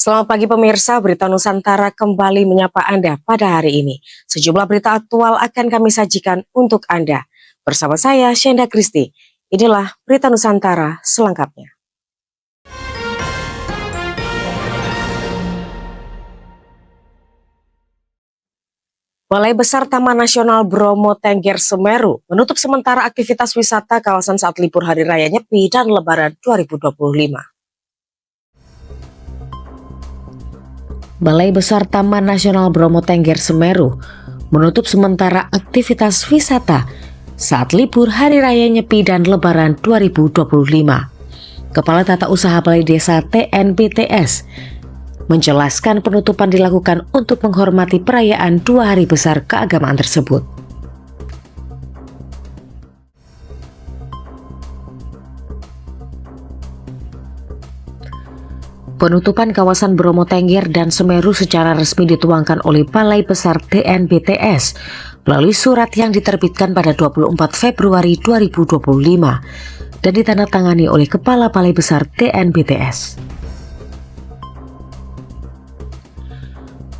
Selamat pagi pemirsa, Berita Nusantara kembali menyapa Anda pada hari ini. Sejumlah berita aktual akan kami sajikan untuk Anda. Bersama saya, Shenda Kristi. Inilah Berita Nusantara selengkapnya. Balai Besar Taman Nasional Bromo Tengger Semeru menutup sementara aktivitas wisata kawasan saat libur Hari Raya Nyepi dan Lebaran 2025. Balai Besar Taman Nasional Bromo Tengger Semeru menutup sementara aktivitas wisata saat libur Hari Raya Nyepi dan Lebaran 2025. Kepala Tata Usaha Balai Desa TNBTS menjelaskan penutupan dilakukan untuk menghormati perayaan 2 hari besar keagamaan tersebut. Penutupan kawasan Bromo Tengger dan Semeru secara resmi dituangkan oleh Balai Besar TNBTS melalui surat yang diterbitkan pada 24 Februari 2025 dan ditandatangani oleh Kepala Balai Besar TNBTS.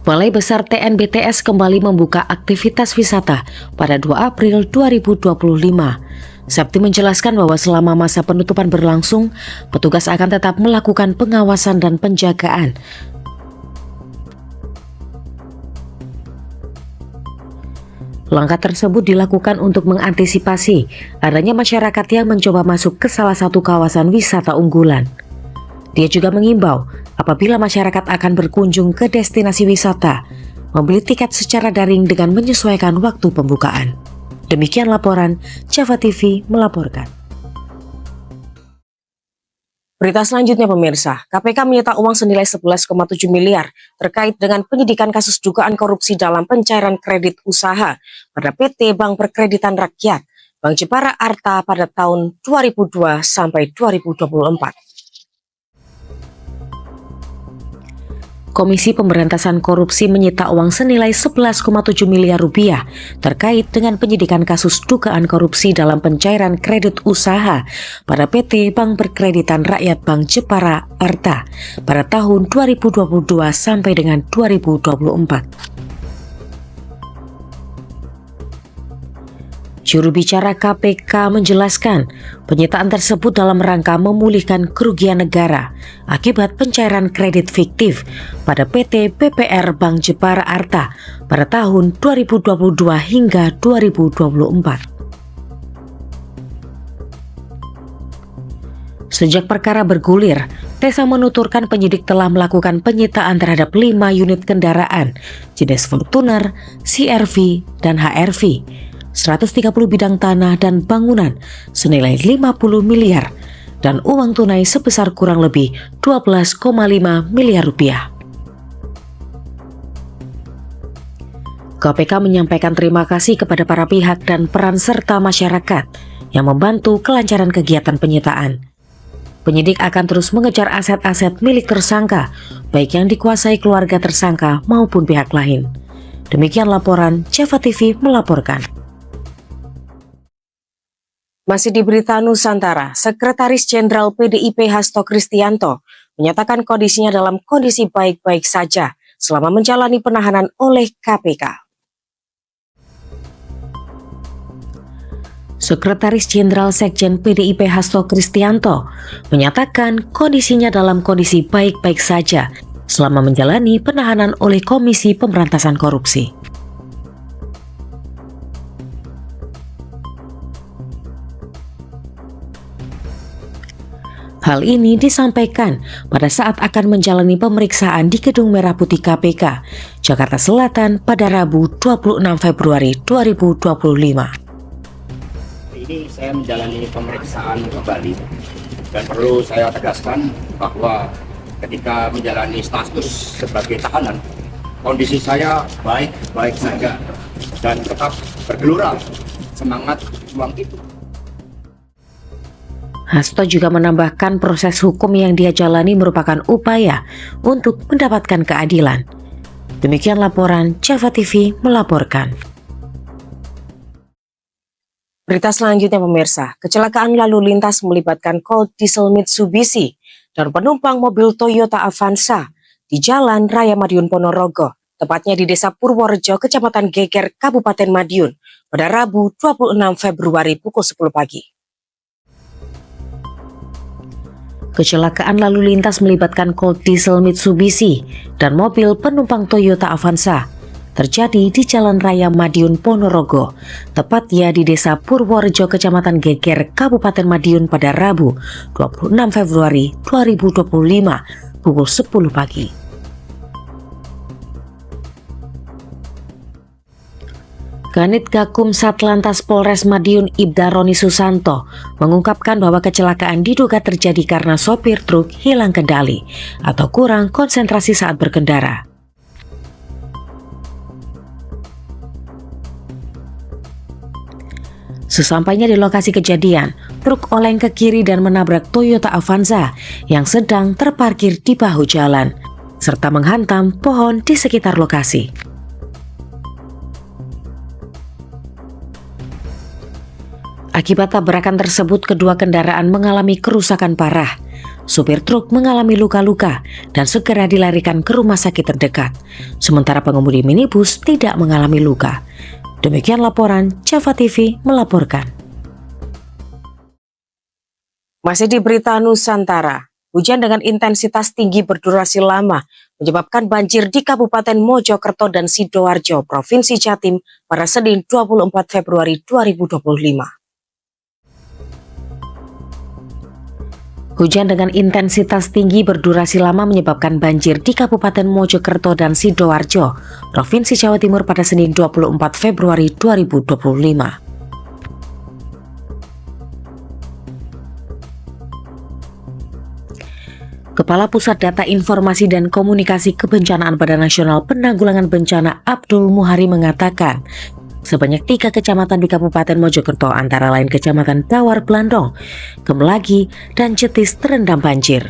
Balai Besar TNBTS kembali membuka aktivitas wisata pada 2 April 2025. Septi menjelaskan bahwa selama masa penutupan berlangsung, petugas akan tetap melakukan pengawasan dan penjagaan. Langkah tersebut dilakukan untuk mengantisipasi adanya masyarakat yang mencoba masuk ke salah satu kawasan wisata unggulan. Dia juga mengimbau apabila masyarakat akan berkunjung ke destinasi wisata, membeli tiket secara daring dengan menyesuaikan waktu pembukaan. Demikian laporan Java TV melaporkan. Berita selanjutnya pemirsa, KPK menyita uang senilai 11,7 miliar terkait dengan penyidikan kasus dugaan korupsi dalam pencairan kredit usaha pada PT Bank Perkreditan Rakyat, Bank Jepara Arta pada tahun 2002 sampai 2024. Komisi Pemberantasan Korupsi menyita uang senilai 11,7 miliar rupiah terkait dengan penyidikan kasus dugaan korupsi dalam pencairan kredit usaha pada PT Bank Perkreditan Rakyat Bank Jepara Arta pada tahun 2022 sampai dengan 2024. Juru bicara KPK menjelaskan penyitaan tersebut dalam rangka memulihkan kerugian negara akibat pencairan kredit fiktif pada PT BPR Bank Jepara Arta pada tahun 2022 hingga 2024. Sejak perkara bergulir, Tesa menuturkan penyidik telah melakukan penyitaan terhadap 5 unit kendaraan jenis Fortuner, CR-V, dan HR-V, 130 bidang tanah dan bangunan senilai 50 miliar dan uang tunai sebesar kurang lebih 12,5 miliar rupiah. KPK menyampaikan terima kasih kepada para pihak dan peran serta masyarakat yang membantu kelancaran kegiatan penyitaan. Penyidik akan terus mengejar aset-aset milik tersangka, baik yang dikuasai keluarga tersangka maupun pihak lain. Demikian laporan Java TV melaporkan. Masih di Berita Nusantara, Sekretaris Jenderal PDIP Hasto Kristianto menyatakan kondisinya dalam kondisi baik-baik saja selama menjalani penahanan oleh KPK. Sekretaris Jenderal Sekjen PDIP Hasto Kristianto menyatakan kondisinya dalam kondisi baik-baik saja selama menjalani penahanan oleh Komisi Pemberantasan Korupsi. Hal ini disampaikan pada saat akan menjalani pemeriksaan di Gedung Merah Putih KPK, Jakarta Selatan pada Rabu 26 Februari 2025. Ini saya menjalani pemeriksaan kembali dan perlu saya tegaskan bahwa ketika menjalani status sebagai tahanan, kondisi saya baik-baik saja dan tetap bergelora semangat juang itu. Hasto juga menambahkan proses hukum yang dia jalani merupakan upaya untuk mendapatkan keadilan. Demikian laporan Java TV melaporkan. Berita selanjutnya pemirsa, kecelakaan lalu lintas melibatkan Colt diesel Mitsubishi dan penumpang mobil Toyota Avanza di Jalan Raya Madiun Ponorogo, tepatnya di Desa Purworejo, Kecamatan Geger, Kabupaten Madiun, pada Rabu 26 Februari pukul 10 pagi. Kecelakaan lalu lintas melibatkan Colt diesel Mitsubishi dan mobil penumpang Toyota Avanza terjadi di Jalan Raya Madiun Ponorogo, tepatnya di Desa Purworejo, Kecamatan Geger, Kabupaten Madiun pada Rabu 26 Februari 2025 pukul 10 pagi. Kanit Gakum Satlantas Polres Madiun Ibda Roni Susanto mengungkapkan bahwa kecelakaan diduga terjadi karena sopir truk hilang kendali atau kurang konsentrasi saat berkendara. Sesampainya di lokasi kejadian, truk oleng ke kiri dan menabrak Toyota Avanza yang sedang terparkir di bahu jalan, serta menghantam pohon di sekitar lokasi. Akibat tabrakan tersebut, kedua kendaraan mengalami kerusakan parah. Supir truk mengalami luka-luka dan segera dilarikan ke rumah sakit terdekat. Sementara pengemudi minibus tidak mengalami luka. Demikian laporan Java TV melaporkan. Masih di berita Nusantara, hujan dengan intensitas tinggi berdurasi lama menyebabkan banjir di Kabupaten Mojokerto dan Sidoarjo, Provinsi Jatim pada Senin 24 Februari 2025. Hujan dengan intensitas tinggi berdurasi lama menyebabkan banjir di Kabupaten Mojokerto dan Sidoarjo, Provinsi Jawa Timur pada Senin 24 Februari 2025. Kepala Pusat Data Informasi dan Komunikasi Kebencanaan Badan Nasional Penanggulangan Bencana Abdul Muhari mengatakan, sebanyak 3 kecamatan di Kabupaten Mojokerto antara lain Kecamatan Tawar Blandong, Gemelagi, dan Jetis terendam banjir.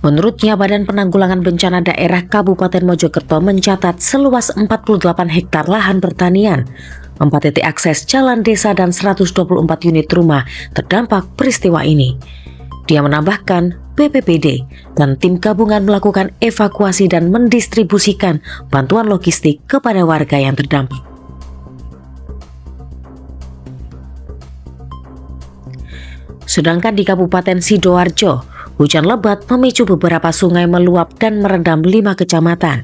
Menurutnya, Badan Penanggulangan Bencana Daerah Kabupaten Mojokerto mencatat seluas 48 hektar lahan pertanian, 4 titik akses jalan desa dan 124 unit rumah terdampak peristiwa ini. Dia menambahkan BPBD dan tim gabungan melakukan evakuasi dan mendistribusikan bantuan logistik kepada warga yang terdampak. Sedangkan di Kabupaten Sidoarjo, hujan lebat memicu beberapa sungai meluap dan merendam 5 kecamatan,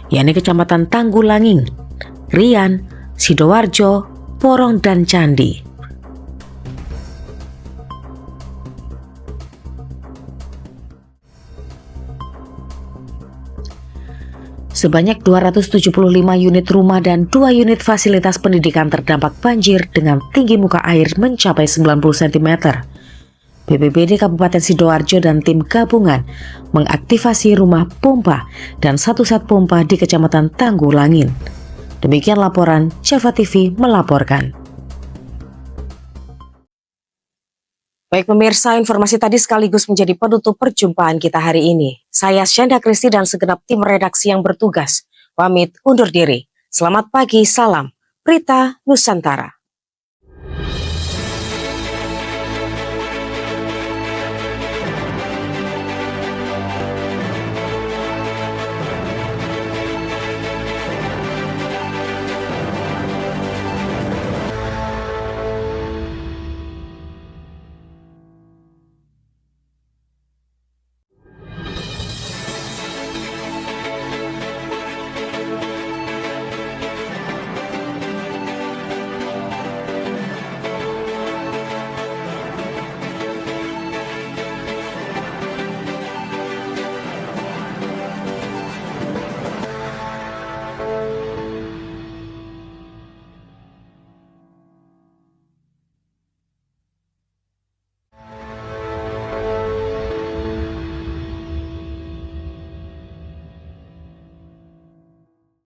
yakni Kecamatan Tanggulangin, Rian, Sidoarjo, Porong, dan Candi. Sebanyak 275 unit rumah dan 2 unit fasilitas pendidikan terdampak banjir dengan tinggi muka air mencapai 90 cm. BPBD Kabupaten Sidoarjo dan tim gabungan mengaktifasi rumah pompa dan 1 set pompa di Kecamatan Tanggulangin. Demikian laporan Java TV melaporkan. Baik pemirsa, informasi tadi sekaligus menjadi penutup perjumpaan kita hari ini. Saya Syanda Kristi dan segenap tim redaksi yang bertugas pamit undur diri. Selamat pagi, salam Berita Nusantara.